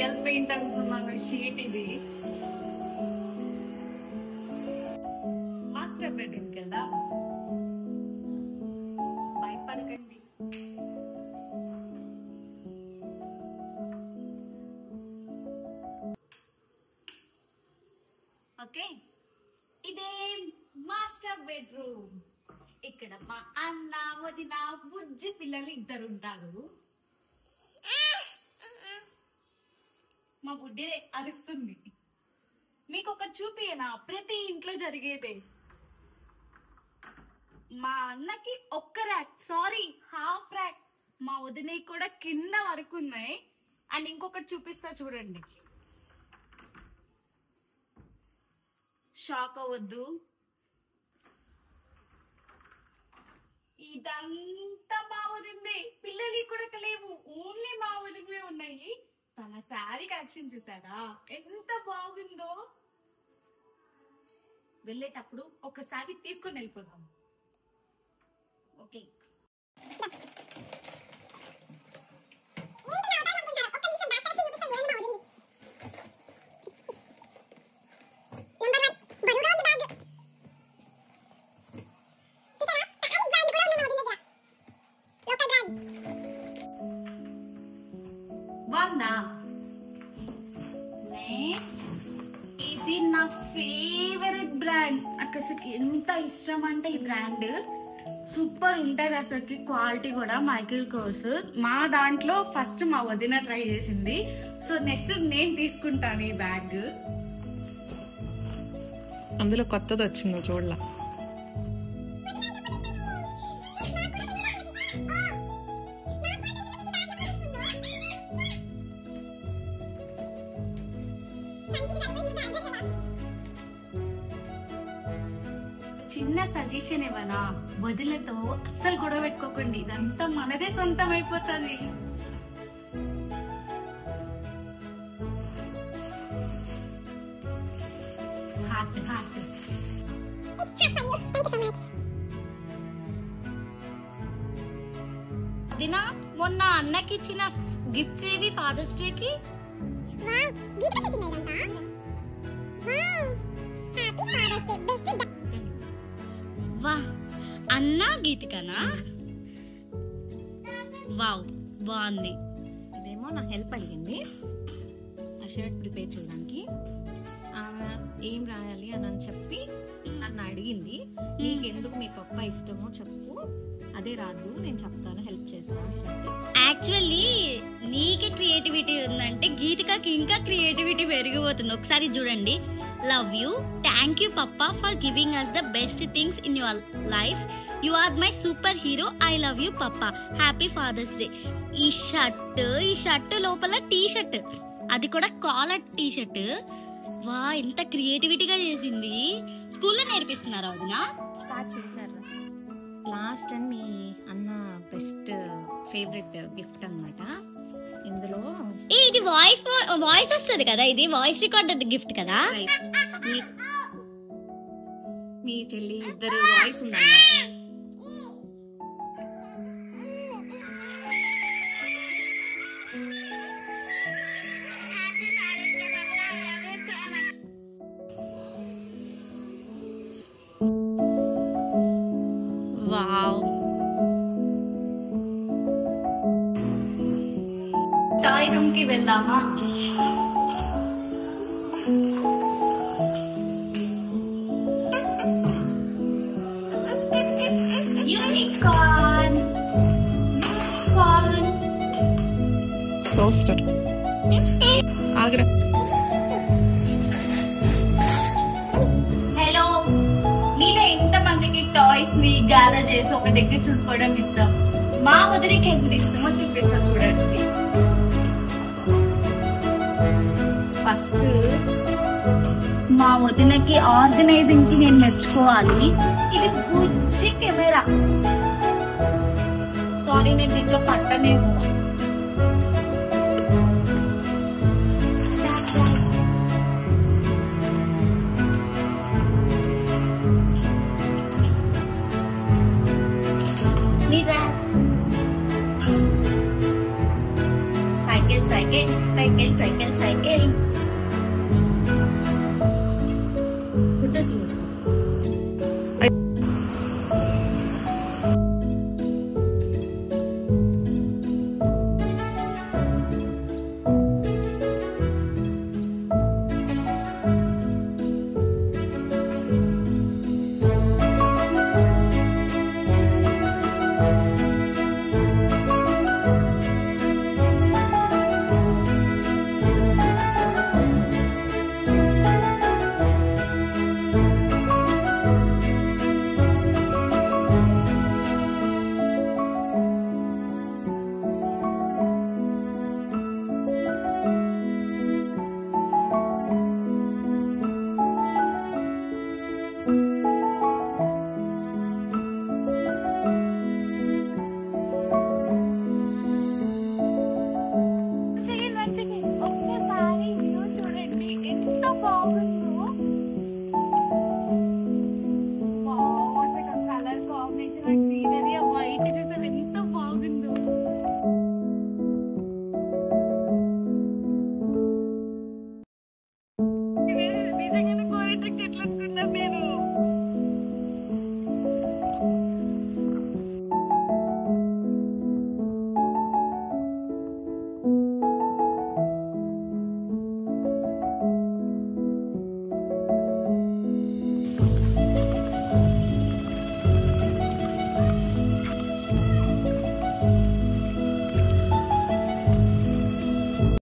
Oil paint అనుకున్నాను, sheet ఇది. Master బెడ్రూమ్కి వెళ్దాం. భయపడకండి. ఓకే, ఇదే మాస్టర్ బెడ్రూమ్. ఇక్కడ మా అన్న వదిన బుజ్జి పిల్లలు ఇద్దరు ఉంటారు. మా బుడ్డి అరుస్తుంది. మీకు ఒకటి చూపియనా, ప్రతి ఇంట్లో జరిగేదే. మా అన్నకి ఒక్క ర్యాక్, సారీ హాఫ్ ర్యాక్, మా వదిన కూడా కింద వరకు ఉన్నాయి. అండ్ ఇంకొకటి చూపిస్తా చూడండి, షాక్ అవ్వద్దు. ఇదంతా మా వదిందే, పిల్లలకి కూడా లేవు, ఓన్లీ మా వదినవే ఉన్నాయి. తన శారీ కలెక్షన్ చూసారా ఎంత బాగుందో. వెళ్ళేటప్పుడు ఒకసారి తీసుకొని వెళ్ళిపోదాం. ఓకే, ఇది నా ఫేవరెట్ బ్రాండ్. అసలు ఎంత ఇష్టం అంటే ఈ బ్రాండ్ సూపర్ ఉంటది అసలుకి, క్వాలిటీ కూడా. మైకేల్ కోర్స్ మా దాంట్లో ఫస్ట్ మా వదిన ట్రై చేసింది, సో నెక్స్ట్ నేను తీసుకుంటాను ఈ బ్యాగ్. అందులో కొత్తది వచ్చిందో చూడలా. చిన్న సజెషన్ ఏమన్నా, వదిలతో అస్సలు గొడవ పెట్టుకోకండి, ఇదంతా మనదే సొంతం అయిపోతుంది. Heart heart. వదిన, మొన్న అన్నకి ఇచ్చిన గిఫ్ట్స్ ఏవి ఫాదర్స్ డే కి? వా, అన్న గీతికనా? వావ్, బాగుంది. ఇదేమో నా హెల్ప్ అడిగింది ఆ షర్ట్ ప్రిపేర్ చేయడానికి. ఏం రాయాలి అని చెప్పి నన్ను అడిగింది. నీకెందుకు మీ పప్ప ఇష్టమో చెప్పు, అదే రాదు నేను చెప్తాను, హెల్ప్ చేస్తాను అని చెప్తే. యాక్చువల్లీ నీకే క్రియేటివిటీ ఉందంటే గీతికకి ఇంకా క్రియేటివిటీ పెరిగిపోతుంది. ఒకసారి చూడండి. Love you, thank you papa for giving us the best things in your life. You are my super hero. I love you papa. Happy father's day. ఈ షర్ట్ లోపల టీ షర్ట్, అది కూడా collar T shirt. వా, ఎంత క్రియేటివిటీగా చేసింది. స్కూల్లో నేర్పిస్తున్నారా వదినా? Start చేశారు. లాస్ట్ అండ్ మీ అన్న బెస్ట్ ఫేవరెట్ గిఫ్ట్ అన్నమాట. ఇందులో ఇది వాయిస్ వస్తుంది కదా, ఇది వాయిస్ రికార్డెడ్ గిఫ్ట్ కదా. మీ చెల్లి ఇద్దరు వాయిస్ ఉందన్నమాట. వావ్, టాయ్ రూమ్ కి వెళ్దామా? Unicorn toaster Agra. హలో, మీలో ఎంత మందికి టాయ్స్ ని గ్యాదర్ చేసి ఒక దగ్గర చూసుకోవడం ఇష్టం? మా వదిలికి ఎంత ఇష్టమో చూపిస్తా చూడండి. ఫస్ట్ మా వదినకి ఆర్గనైజింగ్ కి నేను మెచ్చుకోవాలి. ఇది బుజ్జి కెమెరా. సారీ, నేను దీంట్లో పట్టలేము.